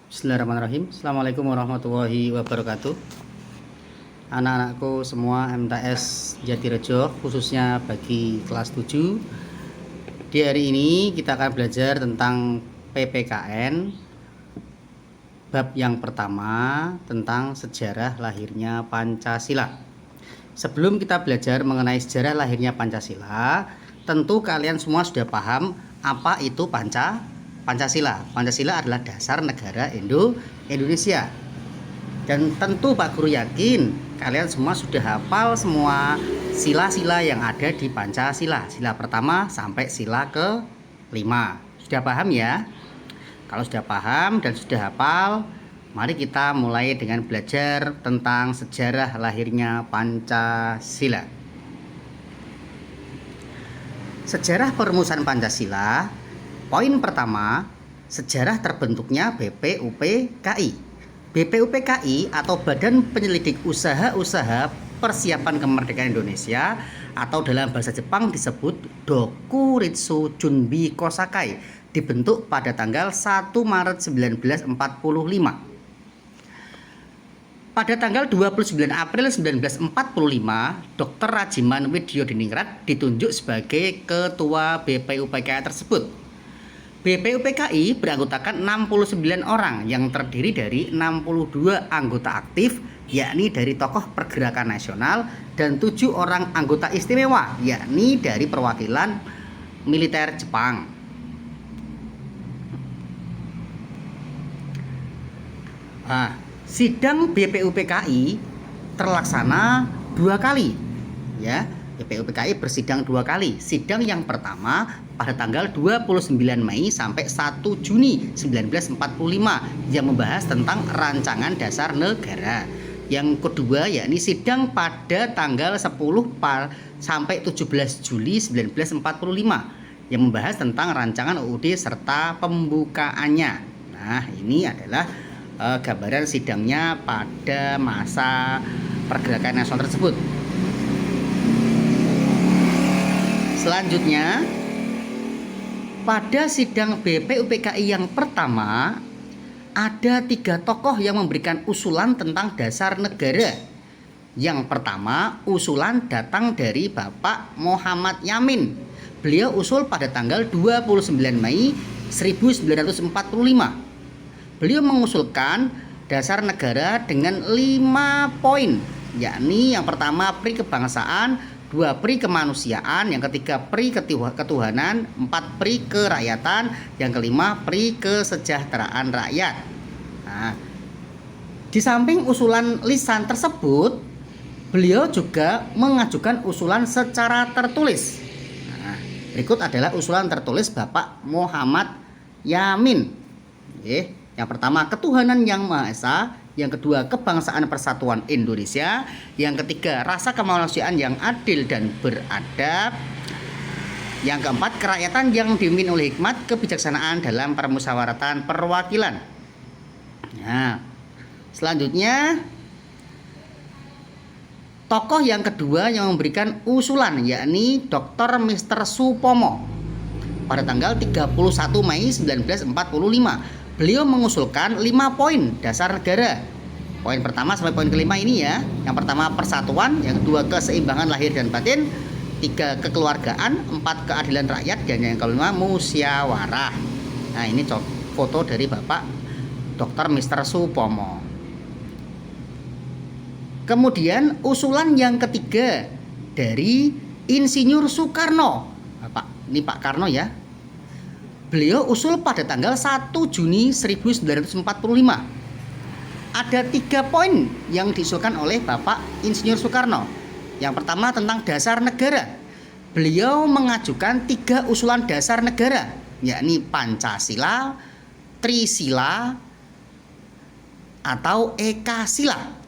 Bismillahirrahmanirrahim. Assalamualaikum warahmatullahi wabarakatuh. Anak-anakku semua MTS Jatirejo, khususnya bagi kelas 7. Di hari ini kita akan belajar tentang PPKN. Bab yang pertama tentang sejarah lahirnya Pancasila. Sebelum kita belajar mengenai sejarah lahirnya Pancasila, tentu kalian semua sudah paham apa itu Pancasila. Pancasila adalah dasar negara Indonesia. Dan tentu Pak Guru yakin kalian semua sudah hafal semua sila-sila yang ada di Pancasila. Sila pertama sampai sila ke-5. Sudah paham ya? Kalau sudah paham dan sudah hafal, mari kita mulai dengan belajar tentang sejarah lahirnya Pancasila. Sejarah perumusan Pancasila. Poin pertama, sejarah terbentuknya BPUPKI. BPUPKI atau Badan Penyelidik Usaha-Usaha Persiapan Kemerdekaan Indonesia atau dalam bahasa Jepang disebut Dokuritsu Junbi Kosakai, dibentuk pada tanggal 1 Maret 1945. Pada tanggal 29 April 1945, Dr. Rajiman Widyodiningrat ditunjuk sebagai ketua BPUPKI tersebut. BPUPKI beranggotakan 69 orang yang terdiri dari 62 anggota aktif, yakni dari tokoh pergerakan nasional, dan 7 orang anggota istimewa, yakni dari perwakilan militer Jepang. Sidang BPUPKI terlaksana 2 kali, ya. BPUPKI bersidang 2 kali. Sidang yang pertama pada tanggal 29 Mei sampai 1 Juni 1945 yang membahas tentang rancangan dasar negara. Yang kedua yakni sidang pada tanggal 10 sampai 17 Juli 1945 yang membahas tentang rancangan UUD serta pembukaannya. Nah, ini adalah gambaran sidangnya pada masa pergerakan nasional tersebut. Selanjutnya, pada sidang BPUPKI yang pertama, ada 3 tokoh yang memberikan usulan tentang dasar negara. Yang pertama, usulan datang dari Bapak Muhammad Yamin. Beliau usul pada tanggal 29 Mei 1945. Beliau mengusulkan dasar negara dengan 5 poin, yakni yang pertama pri kebangsaan, 2 pri kemanusiaan, yang ketiga pri ketuhanan, 4 pri kerakyatan, yang kelima pri kesejahteraan rakyat. Nah, di samping usulan lisan tersebut, beliau juga mengajukan usulan secara tertulis. Nah, berikut adalah usulan tertulis Bapak Muhammad Yamin. Yang pertama, ketuhanan yang Maha Esa. Yang kedua, kebangsaan persatuan Indonesia. Yang ketiga, rasa kemanusiaan yang adil dan beradab. Yang keempat, kerakyatan yang dipimpin oleh hikmat kebijaksanaan dalam permusyawaratan perwakilan. Nah, selanjutnya tokoh yang kedua yang memberikan usulan yakni Dr. Mr. Supomo pada tanggal 31 Mei 1945. Beliau mengusulkan 5 poin dasar negara. Poin pertama sampai poin kelima ini ya. Yang pertama persatuan, yang kedua keseimbangan lahir dan batin, 3 kekeluargaan, 4 keadilan rakyat, dan yang kelima musyawarah. Nah, ini foto dari Bapak Dr. Mr. Supomo. Kemudian usulan yang ketiga dari Insinyur Soekarno. Ini Pak Karno ya. Beliau usul pada tanggal 1 Juni 1945. Ada 3 poin yang diusulkan oleh Bapak Insinyur Soekarno. Yang pertama tentang dasar negara. Beliau mengajukan 3 usulan dasar negara, yakni Pancasila, Trisila, atau Ekasila.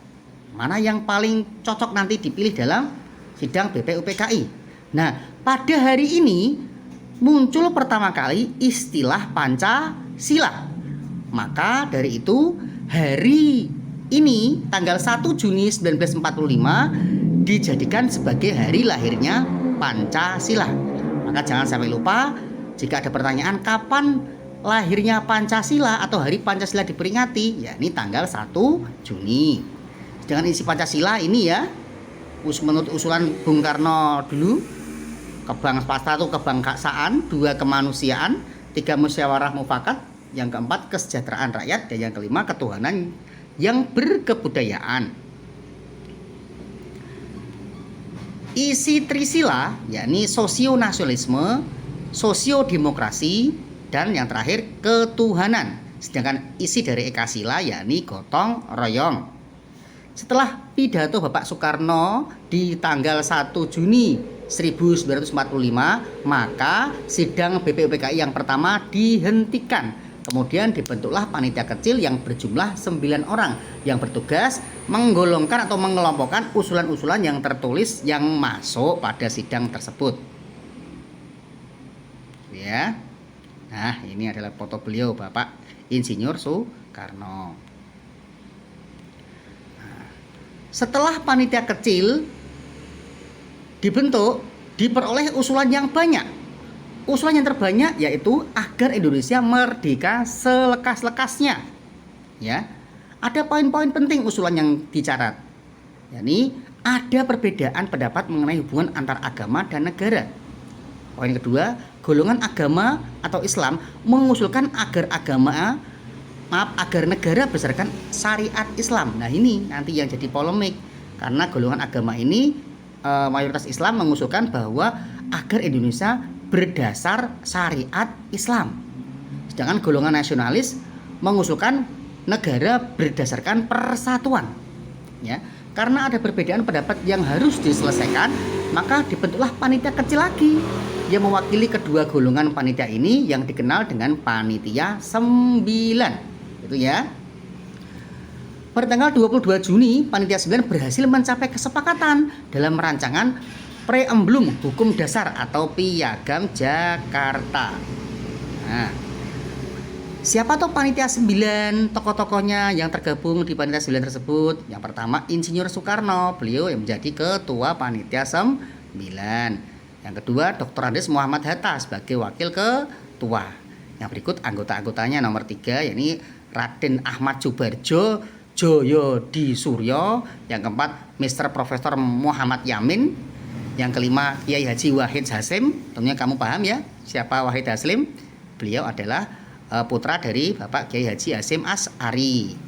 Mana yang paling cocok nanti dipilih dalam sidang BPUPKI. Nah, pada hari ini muncul pertama kali istilah Pancasila. Maka dari itu hari ini tanggal 1 Juni 1945 dijadikan sebagai hari lahirnya Pancasila. Maka jangan sampai lupa, jika ada pertanyaan kapan lahirnya Pancasila atau hari Pancasila diperingati, yakni tanggal 1 Juni. Sedangkan isi Pancasila ini ya, menurut usulan Bung Karno dulu, satu kebangsaan, 2 kemanusiaan, 3 musyawarah mufakat, yang keempat kesejahteraan rakyat, dan yang kelima ketuhanan yang berkebudayaan. Isi Trisila yakni sosionasionalisme, sosiodemokrasi, dan yang terakhir ketuhanan. Sedangkan isi dari Ekasila yakni gotong royong. Setelah pidato Bapak Soekarno di tanggal 1 Juni 1945, maka sidang BPUPKI yang pertama dihentikan. Kemudian dibentuklah panitia kecil yang berjumlah 9 orang yang bertugas menggolongkan atau mengelompokkan usulan-usulan yang tertulis yang masuk pada sidang tersebut. Ya. Nah, ini adalah foto beliau Bapak Insinyur Soekarno. Nah, setelah panitia kecil dibentuk, diperoleh usulan yang banyak. Usulan yang terbanyak yaitu agar Indonesia merdeka selekas-lekasnya. Ya. Ada poin-poin penting usulan yang dicatat. yakni ada perbedaan pendapat mengenai hubungan antar agama dan negara. Poin kedua, golongan agama atau Islam mengusulkan agar negara berdasarkan syariat Islam. Nah, ini nanti yang jadi polemik karena golongan agama ini mayoritas Islam mengusulkan bahwa agar Indonesia berdasar syariat Islam. Sedangkan golongan nasionalis mengusulkan negara berdasarkan persatuan. Ya, karena ada perbedaan pendapat yang harus diselesaikan, maka dibentuklah panitia kecil lagi yang mewakili kedua golongan panitia ini yang dikenal dengan panitia 9. Itu ya. Pada tanggal 22 Juni, panitia 9 berhasil mencapai kesepakatan dalam rancangan Preambulum Hukum Dasar atau Piagam Jakarta. Nah, siapa tuh panitia 9 tokoh-tokohnya yang tergabung di panitia 9 tersebut? Yang pertama Insinyur Soekarno, beliau yang menjadi ketua panitia 9. Yang kedua Dr. Andes Muhammad Hatta sebagai wakil ketua. Yang berikut anggota-anggotanya nomor 3 yakni Raden Ahmad Subarjo Joyodi Suryo. Yang keempat Mr. Profesor Muhammad Yamin. Yang kelima Kiai Haji Wahid Hasyim. Tentunya kamu paham ya siapa Wahid Hasyim? Beliau adalah putra dari Bapak Kiai Haji Hasyim Asy'ari.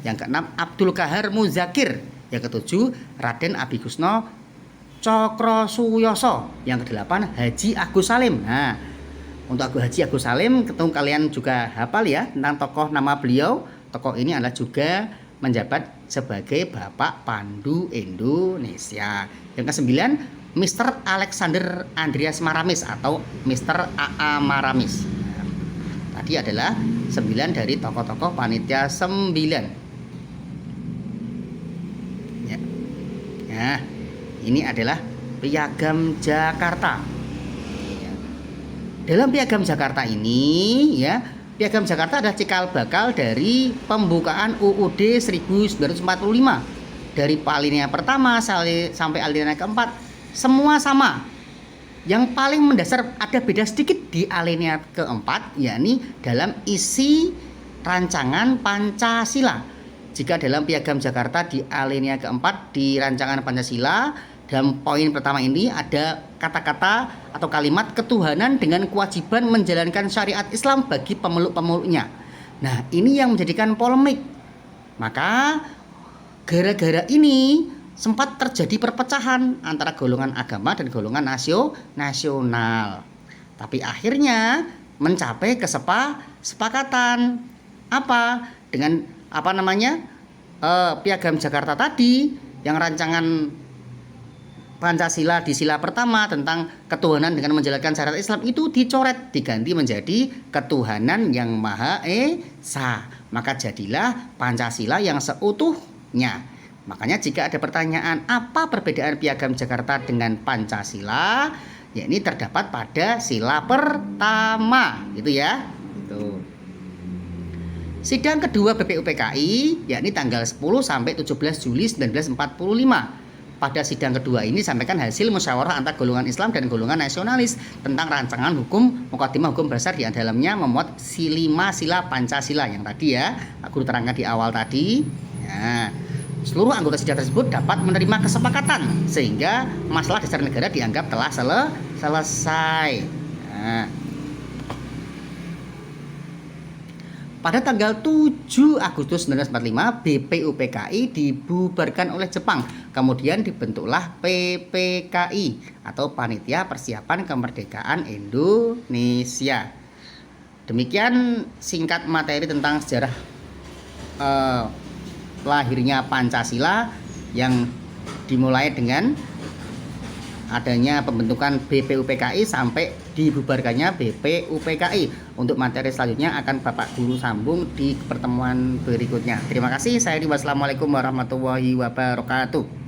Yang keenam Abdul Qahar Muzakir. Yang ketujuh Raden Abhikusno Cokrosuyoso. Yang kedelapan Haji Agus Salim. Nah, untuk Haji Agus Salim ketemu kalian juga hafal ya tentang tokoh nama beliau. Tokoh ini adalah juga menjabat sebagai Bapak Pandu Indonesia. Yang kesembilan Mr. Alexander Andreas Maramis atau Mr. A.A. Maramis. Tadi adalah 9 dari tokoh-tokoh panitia 9. Ya. Nah, ini adalah Piagam Jakarta. Ya. Dalam Piagam Jakarta ini, ya, Piagam Jakarta adalah cikal bakal dari pembukaan UUD 1945. Dari alinea pertama sampai alinea keempat, semua sama. Yang paling mendasar ada beda sedikit di alinea keempat, yakni dalam isi rancangan Pancasila. Jika dalam Piagam Jakarta di alinea keempat di rancangan Pancasila, dalam poin pertama ini ada kata-kata atau kalimat ketuhanan dengan kewajiban menjalankan syariat Islam bagi pemeluk-pemeluknya. Nah, ini yang menjadikan polemik. Maka gara-gara ini sempat terjadi perpecahan antara golongan agama dan golongan nasional. Tapi akhirnya mencapai kesepakatan dengan Piagam Jakarta tadi yang rancangan Pancasila di sila pertama tentang ketuhanan dengan menjalankan syariat Islam itu dicoret, diganti menjadi ketuhanan yang Maha Esa. Maka jadilah Pancasila yang seutuhnya. Makanya jika ada pertanyaan apa perbedaan Piagam Jakarta dengan Pancasila, ya ini terdapat pada sila pertama, gitu ya. Itu. Sidang kedua BPUPKI yakni tanggal 10 sampai 17 Juli 1945. pada sidang kedua ini disampaikan hasil musyawarah antara golongan Islam dan golongan nasionalis tentang rancangan hukum Mukadimah hukum dasar, di dalamnya memuat 5 sila Pancasila yang tadi ya aku terangkan di awal tadi. Nah, seluruh anggota sidang tersebut dapat menerima kesepakatan sehingga masalah dasar negara dianggap telah selesai. Nah, pada tanggal 7 Agustus 1945, BPUPKI dibubarkan oleh Jepang. Kemudian dibentuklah PPKI atau Panitia Persiapan Kemerdekaan Indonesia. Demikian singkat materi tentang sejarah lahirnya Pancasila yang dimulai dengan adanya pembentukan BPUPKI sampai dibubarkannya BPUPKI. Untuk materi selanjutnya akan Bapak Guru sambung di pertemuan berikutnya. Terima kasih. Saya Wassalamualaikum warahmatullahi wabarakatuh.